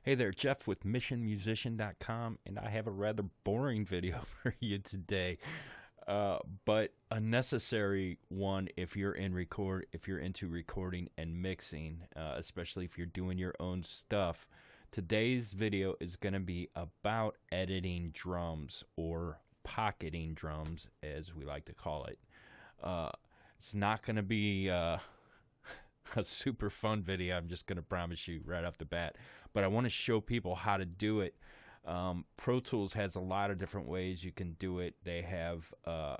Hey there, Jeff with missionmusician.com, and I have a rather boring video for you today, but a necessary one if you're into recording and mixing, especially if you're doing your own stuff. Today's video is going to be about editing drums, or pocketing drums, as we like to call it. It's not going to be a super fun video, I'm just going to promise you right off the bat, but I want to show people how to do it. Pro Tools has a lot of different ways you can do it. They have a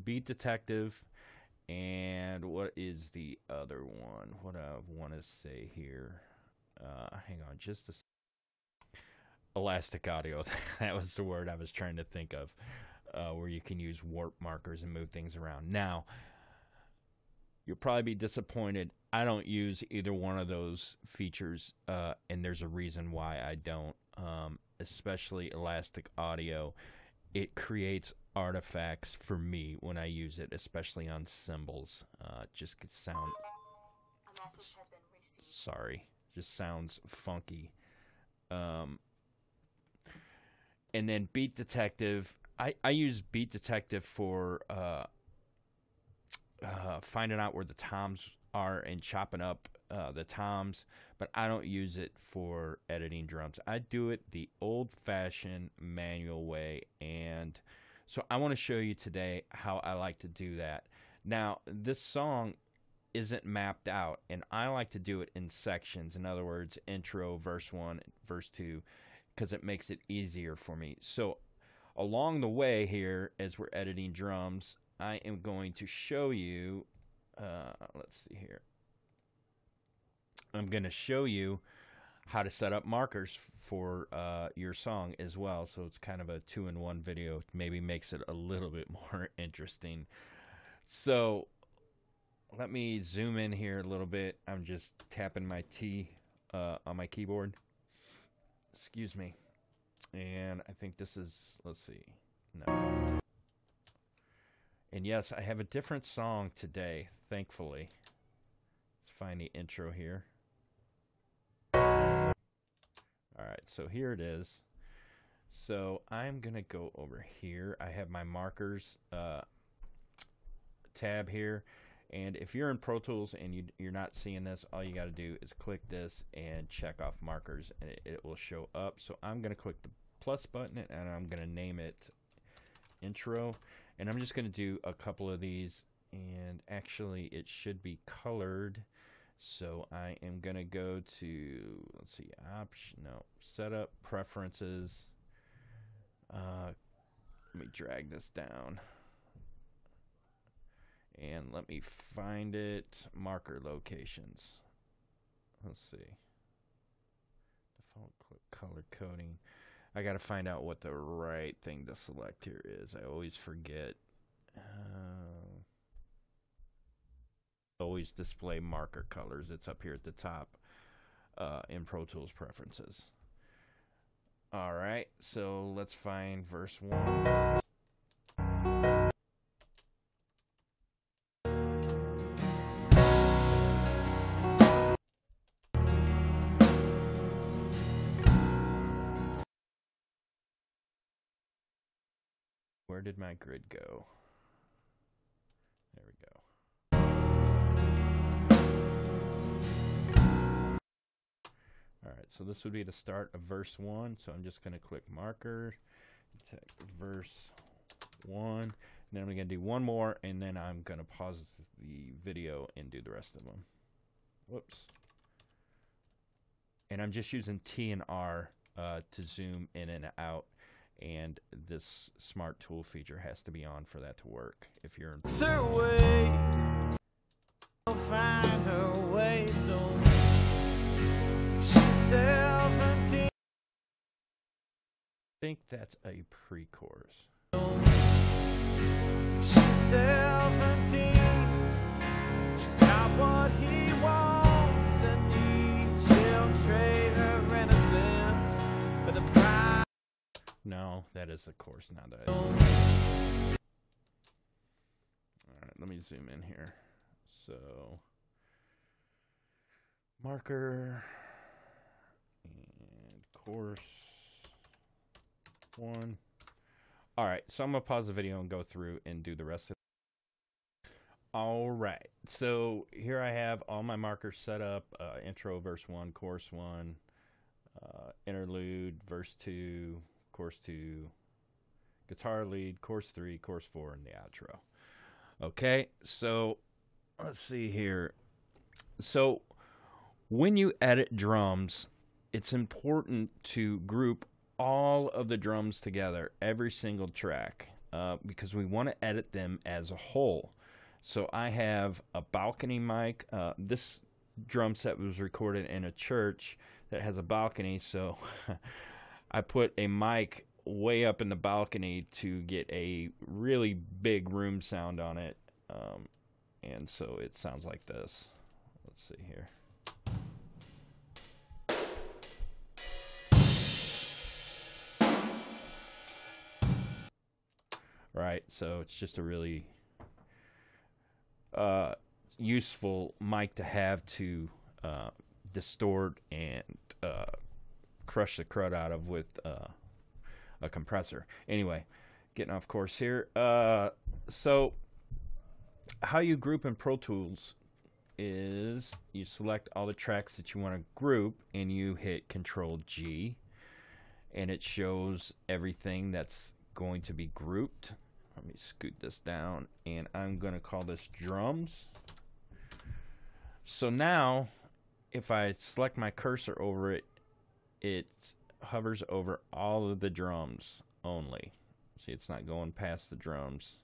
Beat Detective, and what is the other one? What I want to say here, hang on just a second. Elastic Audio, that was the word I was trying to think of, where you can use warp markers and move things around. Now, you'll probably be disappointed. I don't use either one of those features, and there's a reason why I don't, especially Elastic Audio. It creates artifacts for me when I use it, especially on cymbals. Just sound... A message has been received. Sorry. Just sounds funky. And then Beat Detective. I use Beat Detective for... finding out where the toms are and chopping up the toms, but I don't use it for editing drums. I do it the old-fashioned manual way, and so I want to show you today how I like to do that. Now, this song isn't mapped out, and I like to do it in sections. In other words, intro, verse 1, verse 2, because it makes it easier for me. So along the way here, as we're editing drums, I am going to show you, let's see here. I'm going to show you how to set up markers for your song as well. So it's kind of a two-in-one video. Maybe makes it a little bit more interesting. So let me zoom in here a little bit. I'm just tapping my T on my keyboard. Excuse me. And I think this is, let's see. No. And yes, I have a different song today, thankfully. Let's find the intro here. Alright, so here it is. So I'm going to go over here. I have my markers tab here. And if you're in Pro Tools and you're not seeing this, all you got to do is click this and check off markers, and it will show up. So I'm going to click the plus button, and I'm going to name it intro. And I'm just going to do a couple of these, and actually it should be colored. So I am going to go to, let's see, setup, preferences. Let me drag this down. And let me find it, marker locations. Let's see. Default color coding. I got to find out what the right thing to select here is. I always forget. Always display marker colors. It's up here at the top in Pro Tools preferences. All right, so let's find verse 1. Where did my grid go? There we go. Alright, so this would be the start of verse 1. So I'm just going to click marker, verse 1, and then I'm going to do one more, and then I'm going to pause the video and do the rest of them. Whoops. And I'm just using T and R to zoom in and out. And this smart tool feature has to be on for that to work. If you're in find her way, so she's 17. I think that's a pre-chorus. She's 17. She's got what he wants and needs. She'll trade her innocence for the prize. No, that is the course now that alright, let me zoom in here. So marker, Course 1. All right, so I'm going to pause the video and go through and do the rest of it. All right, so here I have all my markers set up. Intro, verse 1, chorus 1, interlude, verse 2, chorus 2, guitar lead, chorus 3, chorus 4, and the outro. Okay, so let's see here. So when you edit drums, it's important to group all of the drums together, every single track, because we want to edit them as a whole. So I have a balcony mic. This drum set was recorded in a church that has a balcony, so I put a mic way up in the balcony to get a really big room sound on it, and so it sounds like this. Let's see here. Right, so it's just a really useful mic to have to distort and crush the crud out of with a compressor. Anyway, getting off course here. So how you group in Pro Tools is you select all the tracks that you want to group and you hit Control G and it shows everything that's going to be grouped. Let me scoot this down and I'm going to call this drums. So now if I select my cursor over it, it hovers over all of the drums only. See, it's not going past the drums.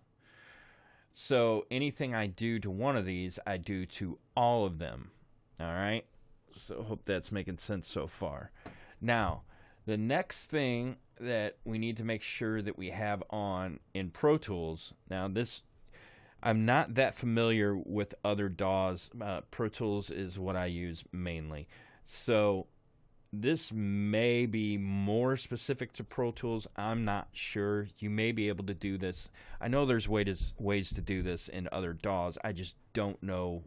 So anything I do to one of these, I do to all of them. All right? So hope that's making sense so far. Now, the next thing that we need to make sure that we have on in Pro Tools, now this, I'm not that familiar with other DAWs. Pro Tools is what I use mainly. So this may be more specific to Pro Tools. I'm not sure. You may be able to do this. I know there's ways to do this in other DAWs. I just don't know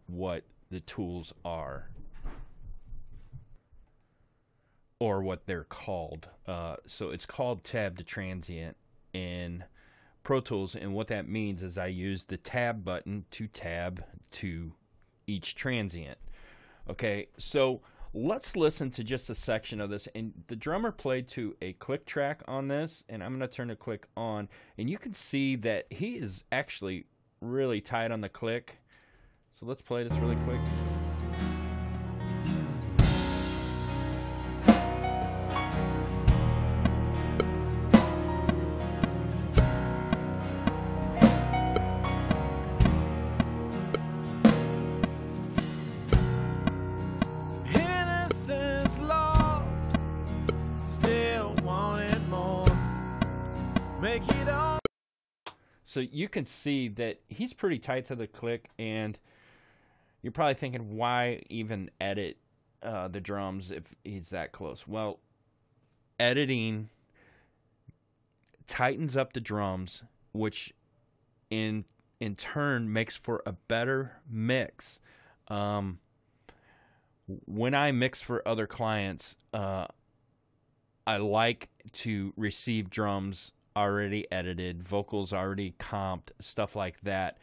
what the tools are or what they're called. So it's called To Transient in Pro Tools, and what that means is I use the tab button to tab to each transient. Okay, so let's listen to just a section of this. And the drummer played to a click track on this, and I'm going to turn the click on, and you can see that he is actually really tight on the click. So let's play this really quick. So you can see that he's pretty tight to the click, and you're probably thinking, why even edit the drums if he's that close? Well, editing tightens up the drums, which in turn makes for a better mix. When I mix for other clients, I like to receive drums already edited, vocals already comped, stuff like that.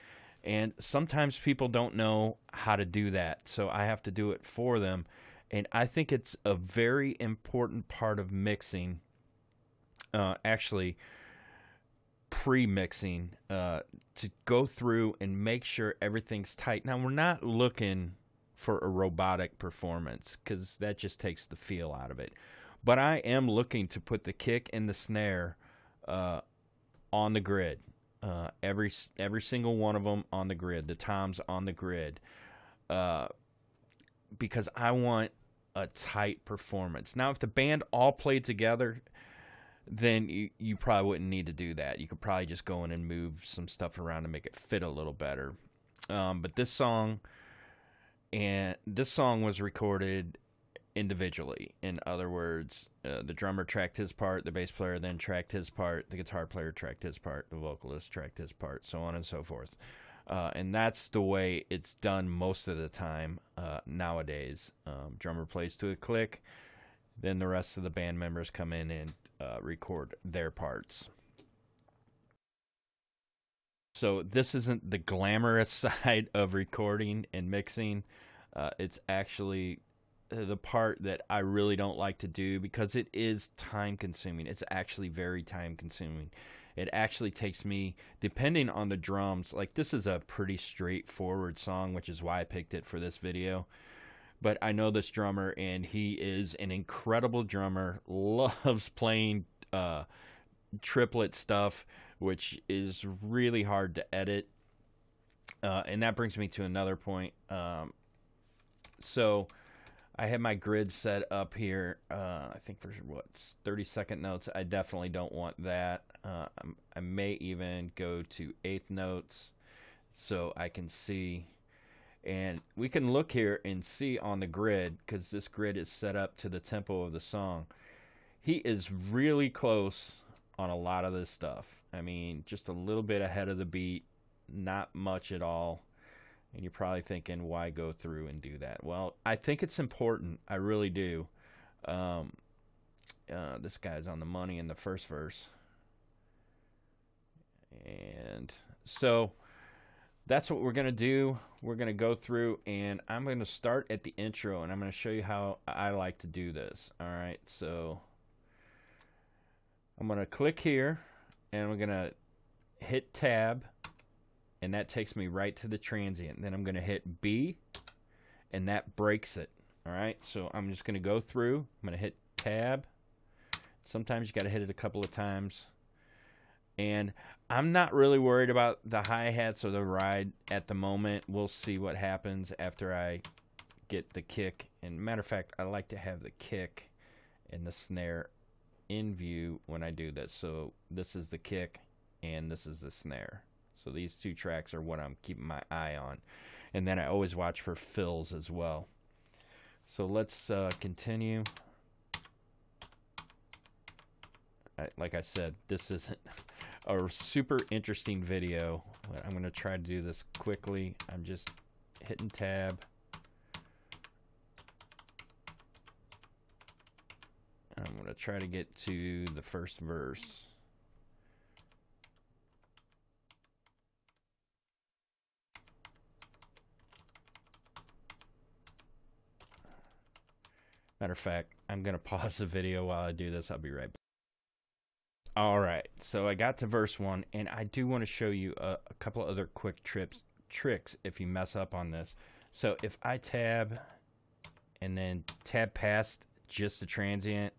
And sometimes people don't know how to do that, so I have to do it for them. And I think it's a very important part of mixing, actually pre-mixing, to go through and make sure everything's tight. Now, we're not looking for a robotic performance because that just takes the feel out of it. But I am looking to put the kick and the snare on the grid, every single one of them on the grid, the toms on the grid, because I want a tight performance. Now, if the band all played together, then you probably wouldn't need to do that. You could probably just go in and move some stuff around to make it fit a little better. But this song was recorded individually. In other words, the drummer tracked his part, the bass player then tracked his part, the guitar player tracked his part, the vocalist tracked his part, so on and so forth. And that's the way it's done most of the time nowadays. Drummer plays to a click, Then the rest of the band members come in and record their parts. So this isn't the glamorous side of recording and mixing. It's actually the part that I really don't like to do because it is time consuming. It's actually very time consuming. It actually takes me, depending on the drums, like this is a pretty straightforward song, which is why I picked it for this video. But I know this drummer, and he is an incredible drummer, loves playing triplet stuff, which is really hard to edit. And that brings me to another point. So I have my grid set up here. I think for 30-second notes. I definitely don't want that. I may even go to eighth notes so I can see. And we can look here and see on the grid, because this grid is set up to the tempo of the song. He is really close on a lot of this stuff. I mean, just a little bit ahead of the beat, not much at all. And you're probably thinking, why go through and do that? Well, I think it's important. I really do. This guy's on the money in the first verse. And so that's what we're going to do. We're going to go through, and I'm going to start at the intro, and I'm going to show you how I like to do this. All right, so I'm going to click here, and we're going to hit tab, and that takes me right to the transient. Then I'm going to hit B, and that breaks it. All right, so I'm just going to go through. I'm going to hit tab. Sometimes you got to hit it a couple of times. And I'm not really worried about the hi-hats or the ride at the moment. We'll see what happens after I get the kick. And matter of fact, I like to have the kick and the snare in view when I do this. So this is the kick and this is the snare. So these two tracks are what I'm keeping my eye on. And then I always watch for fills as well. So let's continue. Like I said, this isn't a super interesting video. I'm going to try to do this quickly. I'm just hitting tab. I'm going to try to get to the first verse. Matter of fact, I'm going to pause the video while I do this. I'll be right back. All right, so I got to verse 1, and I do want to show you a couple other quick tricks if you mess up on this. So if I tab and then tab past just the transient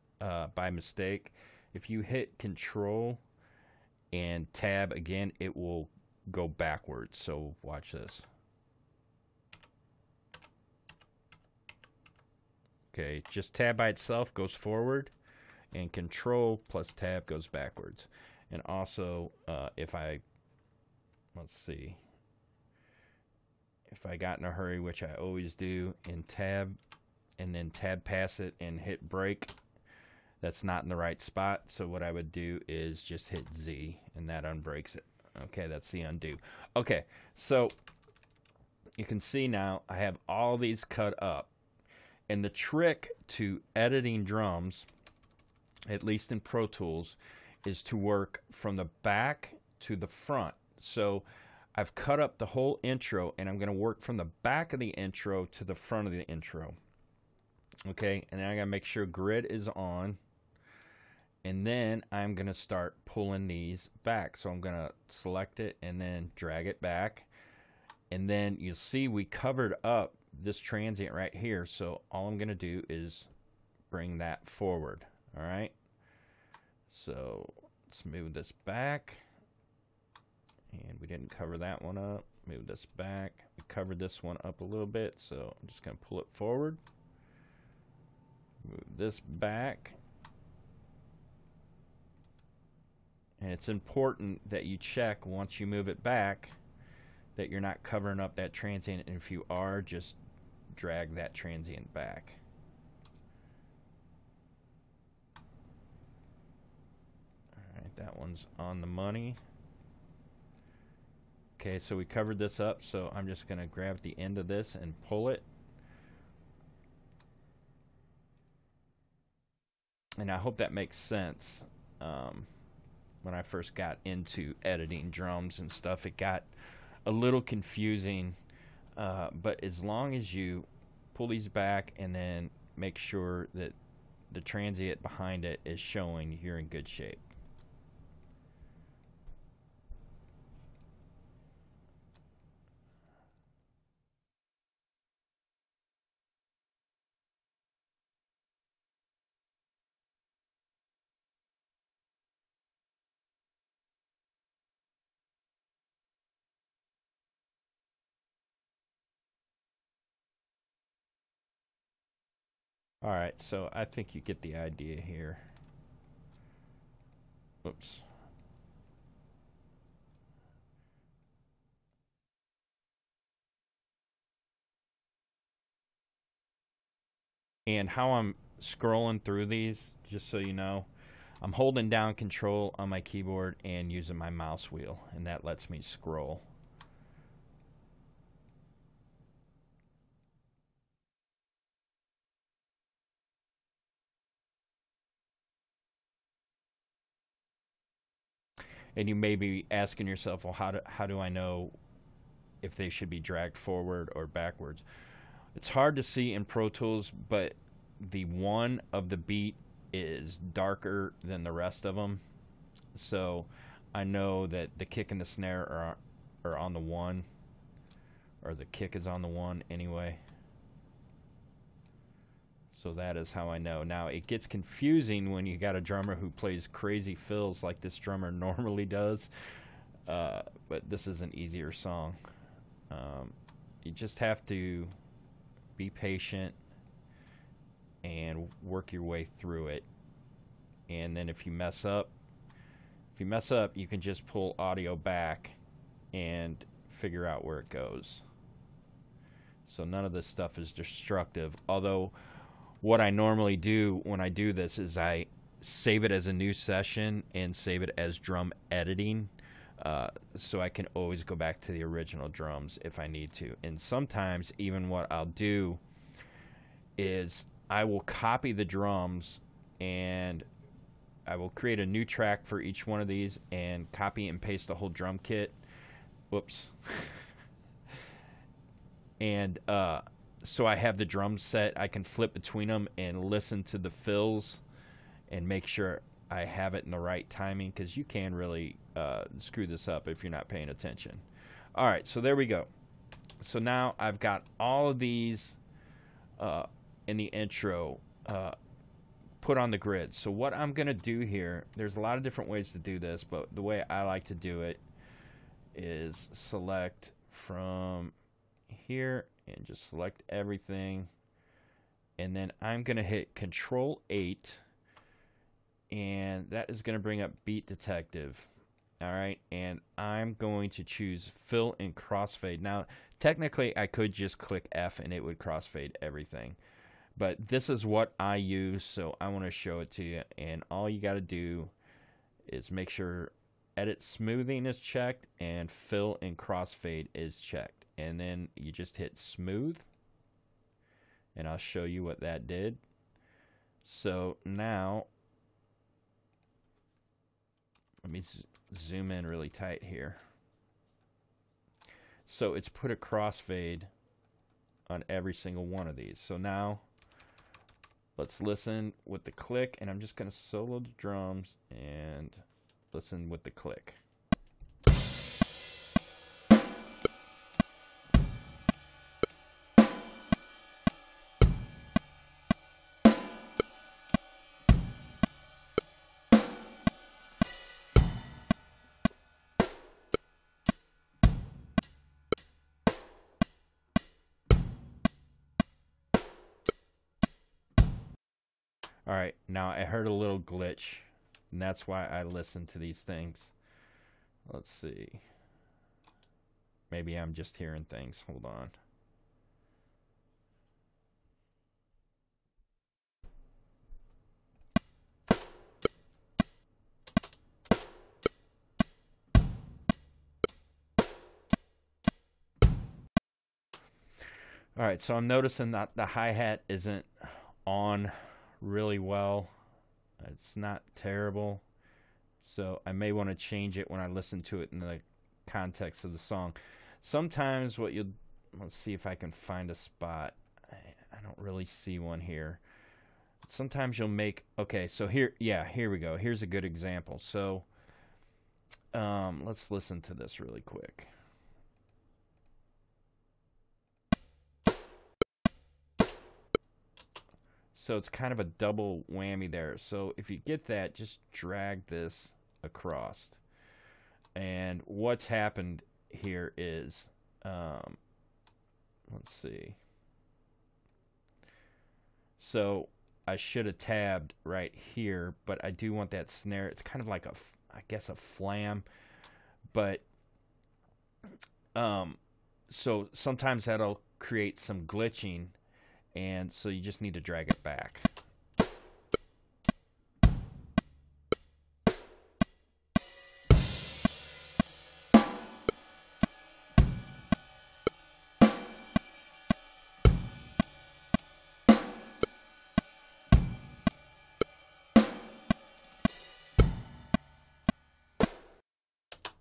by mistake, if you hit Control and tab again, it will go backwards. So watch this. Okay, just tab by itself goes forward, and Control plus tab goes backwards. And also, if I got in a hurry, which I always do, in tab, and then tab past it and hit break, that's not in the right spot. So what I would do is just hit Z, and that unbreaks it. Okay, that's the undo. Okay, so you can see now I have all these cut up. And the trick to editing drums, at least in Pro Tools, is to work from the back to the front. So I've cut up the whole intro, and I'm going to work from the back of the intro to the front of the intro. Okay, and then I got to make sure grid is on. And then I'm going to start pulling these back. So I'm going to select it and then drag it back. And then you'll see we covered up this transient right here. So all I'm going to do is bring that forward. All right. So let's move this back. And we didn't cover that one up. Move this back. We covered this one up a little bit. So I'm just going to pull it forward. Move this back. And it's important that you check once you move it back that you're not covering up that transient. And if you are, just drag that transient back. Alright, that one's on the money. Okay, so we covered this up, so I'm just going to grab the end of this and pull it. And I hope that makes sense. When I first got into editing drums and stuff, it got a little confusing. But as long as you pull these back and then make sure that the transient behind it is showing, you're in good shape. All right, so I think you get the idea here. Oops. And how I'm scrolling through these, just so you know, I'm holding down control on my keyboard and using my mouse wheel, and that lets me scroll. And you may be asking yourself, well, how do I know if they should be dragged forward or backwards? It's hard to see in Pro Tools, but the one of the beat is darker than the rest of them. So I know that the kick and the snare are on the one, or the kick is on the one anyway. So that is how I know. Now, it gets confusing when you got a drummer who plays crazy fills like this drummer normally does. But this is an easier song. You just have to be patient and work your way through it. And then if you mess up, you can just pull audio back and figure out where it goes. So none of this stuff is destructive. Although what I normally do when I do this is I save it as a new session and save it as drum editing, so I can always go back to the original drums if I need to. And sometimes even what I'll do is I will copy the drums and I will create a new track for each one of these and copy and paste the whole drum kit. Whoops. And so I have the drum set. I can flip between them and listen to the fills and make sure I have it in the right timing, because you can really screw this up if you're not paying attention. All right, so there we go. So now I've got all of these in the intro put on the grid. So what I'm going to do here, there's a lot of different ways to do this, but the way I like to do it is select from here and just select everything, and then I'm going to hit Control 8, and that is going to bring up Beat Detective. All right, and I'm going to choose Fill and Crossfade. Now, technically, I could just click F and it would crossfade everything, but this is what I use, so I want to show it to you. And all you got to do is make sure Edit Smoothing is checked and Fill and Crossfade is checked. And then you just hit Smooth, and I'll show you what that did. So now, let me zoom in really tight here. So it's put a crossfade on every single one of these. So now, let's listen with the click, and I'm just going to solo the drums and listen with the click. All right, now I heard a little glitch, and that's why I listen to these things. Let's see. Maybe I'm just hearing things. Hold on. All right, so I'm noticing that the hi-hat isn't on really well. It's not terrible. So I may want to change it when I listen to it in the context of the song. Sometimes what you'll, let's see if I can find a spot. I don't really see one here. Sometimes you'll make, okay, so here, yeah, here we go. Here's a good example. So let's listen to this really quick. So it's kind of a double whammy there. So if you get that, just drag this across. And what's happened here is, let's see. So I should have tabbed right here, but I do want that snare. It's kind of like a, I guess, a flam. But so sometimes that'll create some glitching, and so you just need to drag it back.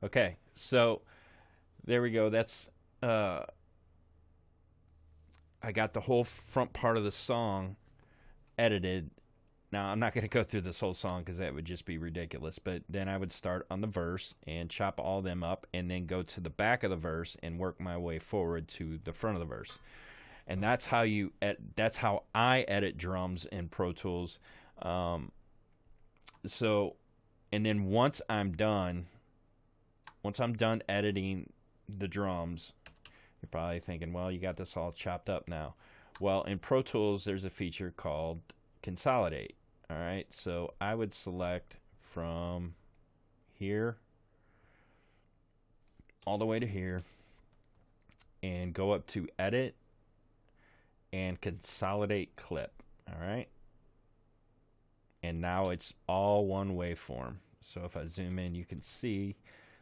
Okay, so there we go. That's I got the whole front part of the song edited. Now, I'm not going to go through this whole song because that would just be ridiculous, but then I would start on the verse and chop all them up and then go to the back of the verse and work my way forward to the front of the verse. And that's how that's how I edit drums in Pro Tools. So, and then once I'm done editing the drums, you're probably thinking, well, you got this all chopped up now. Well, in Pro Tools, there's a feature called Consolidate. All right, so I would select from here all the way to here and go up to Edit and Consolidate Clip. All right, and now it's all one waveform. So if I zoom in, you can see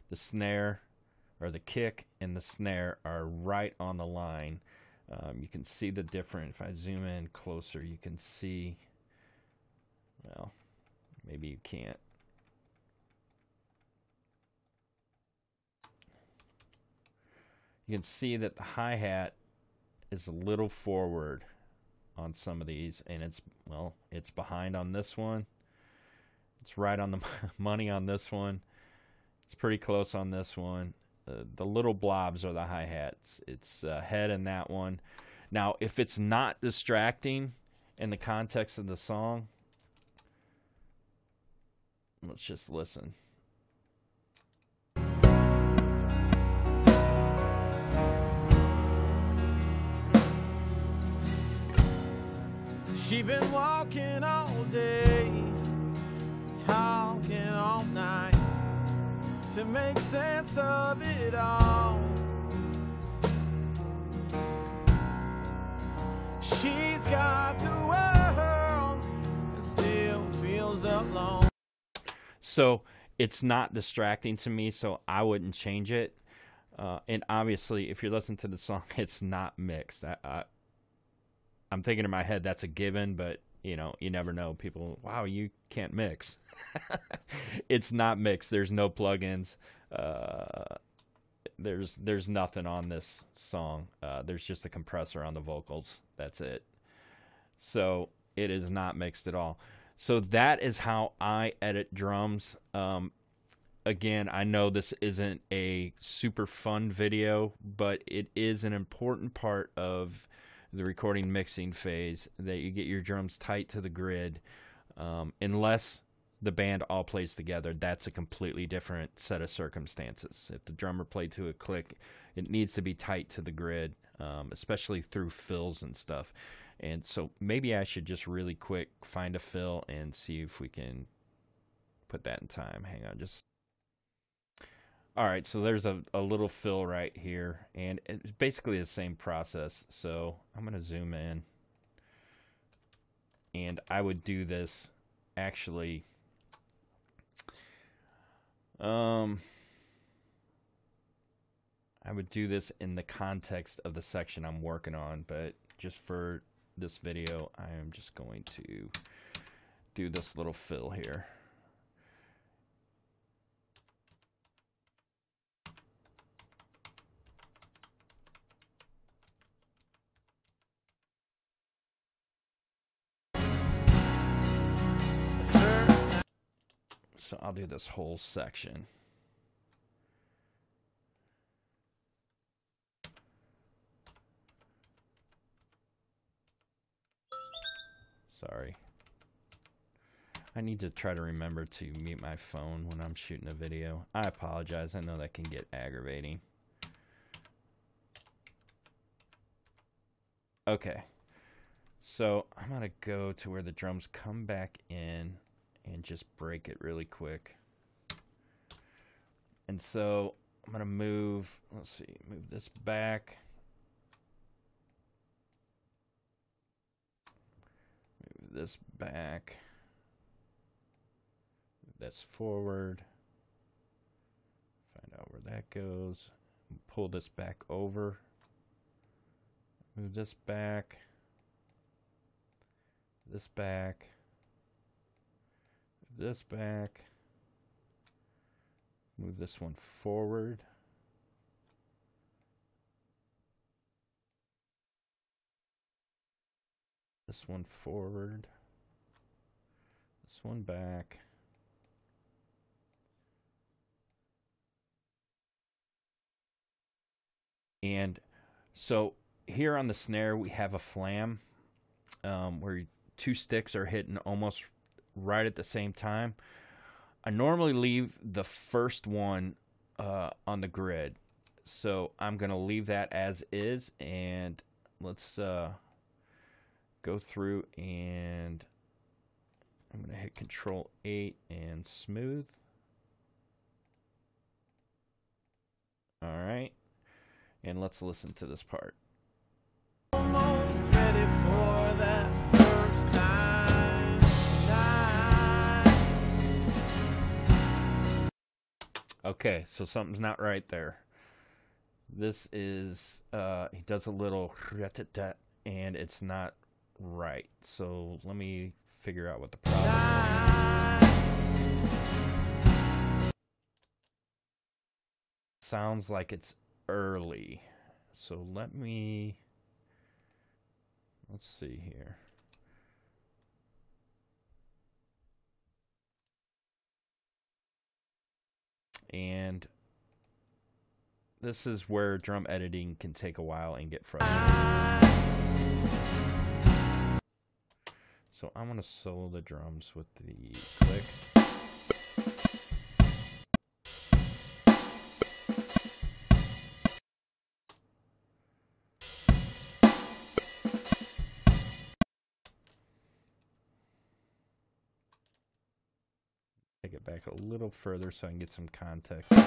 the snare, or the kick and the snare, are right on the line. You can see the difference. If I zoom in closer, you can see, well, maybe you can't. You can see that the hi-hat is a little forward on some of these, and it's, well, it's behind on this one. It's right on the money on this one. It's pretty close on this one. The little blobs are the hi-hats. It's head in that one. Now, if it's not distracting in the context of the song, let's just listen. She been walking all day, talking all night, to make sense of it all. She's got the world and still feels alone. So it's not distracting to me, so I wouldn't change it. And obviously, if you're listening to the song, it's not mixed. I'm thinking in my head that's a given, but you know, you never know. People, wow, you can't mix. It's not mixed. There's no plugins. There's nothing on this song. There's just a compressor on the vocals. That's it. So it is not mixed at all. So that is how I edit drums. Again, I know this isn't a super fun video, but it is an important part of the recording mixing phase, that you get your drums tight to the grid. Unless the band all plays together, that's a completely different set of circumstances. If the drummer played to a click, it needs to be tight to the grid, especially through fills and stuff. And so maybe I should just really quick find a fill and see if we can put that in time. Hang on, just... All right, so there's a little fill right here, and it's basically the same process. So I'm going to zoom in, and I would do this actually... I would do this in the context of the section I'm working on, but just for this video, I am just going to do this little fill here. So I'll do this whole section. Sorry. I need to try to remember to mute my phone when I'm shooting a video. I apologize. I know that can get aggravating. Okay. So I'm going to go to where the drums come back in and just break it really quick. And so I'm going to move, let's see, move this back. Move this back. Move this forward. Find out where that goes. Pull this back over. Move this back. This back. This back. Move this one forward. This one forward. This one back. And so here on the snare we have a flam where two sticks are hitting almost right at the same time. I normally leave the first one on the grid, so I'm gonna leave that as is, and let's go through, and I'm gonna hit Control 8 and smooth. All right, and let's listen to this part. Almost ready for that first time tonight. Okay, so something's not right there. This is, he does a little and it's not right. So let me figure out what the problem is. Sounds like it's early. So let's see here. And this is where drum editing can take a while and get frustrating. So I'm going to solo the drums with the click. Take it back a little further so I can get some context here.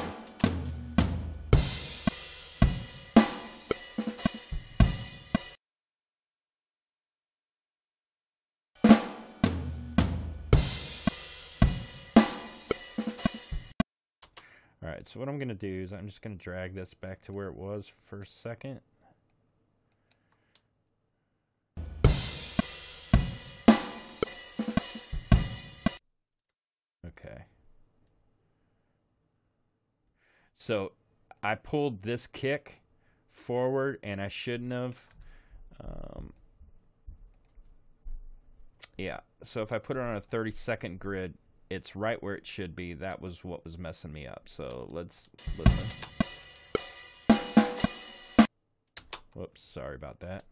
Alright, so what I'm going to do is I'm just going to drag this back to where it was for a second. Okay. So I pulled this kick forward and I shouldn't have. Yeah, so if I put it on a 30-second grid, it's right where it should be. That was what was messing me up. So let's listen. Whoops, sorry about that.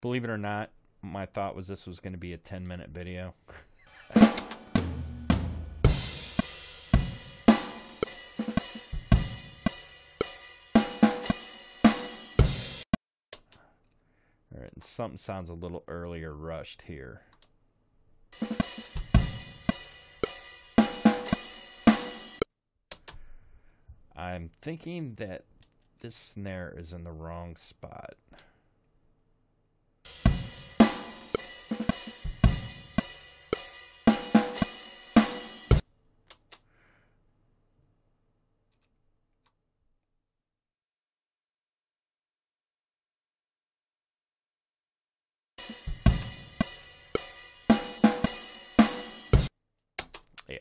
Believe it or not, my thought was this was going to be a 10-minute video. Alright, something sounds a little earlier rushed here. I'm thinking that this snare is in the wrong spot.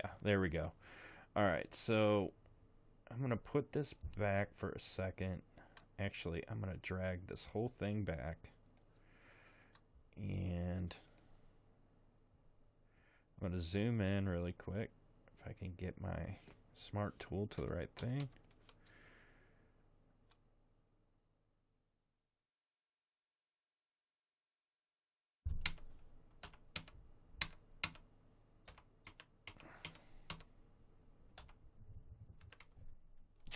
Yeah, there we go. All right, so I'm going to put this back for a second. Actually, I'm going to drag this whole thing back. And I'm going to zoom in really quick. If I can get my smart tool to the right thing.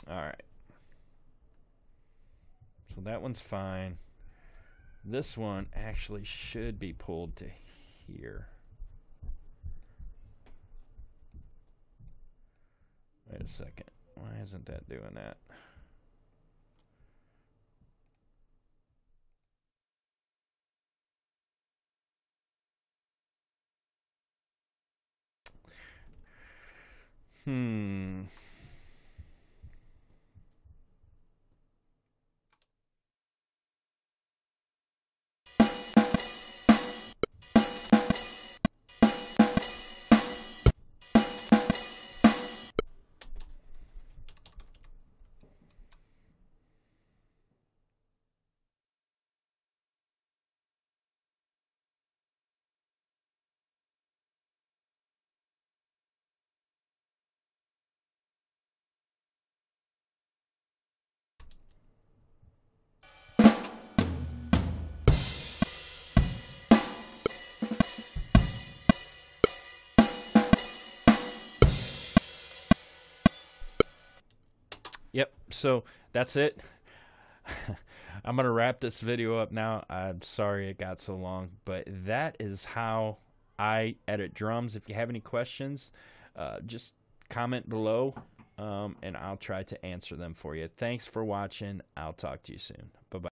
All right. So that one's fine. This one actually should be pulled to here. Wait a second. Why isn't that doing that? Yep, so that's it. I'm going to wrap this video up now. I'm sorry it got so long, but that is how I edit drums. If you have any questions, just comment below, and I'll try to answer them for you. Thanks for watching. I'll talk to you soon. Bye-bye.